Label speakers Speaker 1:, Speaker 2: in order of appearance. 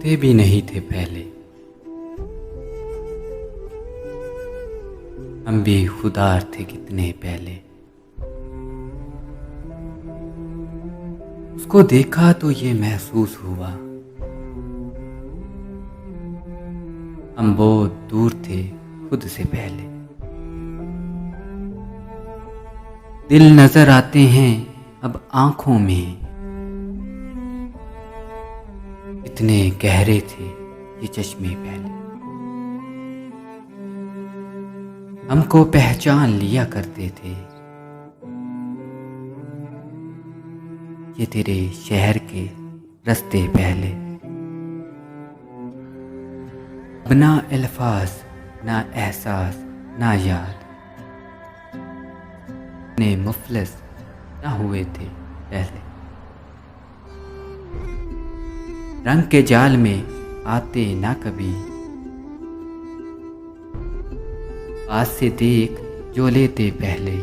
Speaker 1: होते भी नहीं थे पहले। हम भी खुदार थे कितने पहले। उसको देखा तो ये महसूस हुआ हम बहुत दूर थे खुद से पहले। दिल नजर आते हैं अब आंखों में, इतने गहरे थे ये चश्मे पहले। हमको पहचान लिया करते थे ये तेरे शहर के रास्ते पहले। अब ना अल्फाज ना एहसास ना याद, ने मुफलिस ना हुए थे पहले। रंग के जाल में आते ना कभी, पास से देख जो लेते पहले।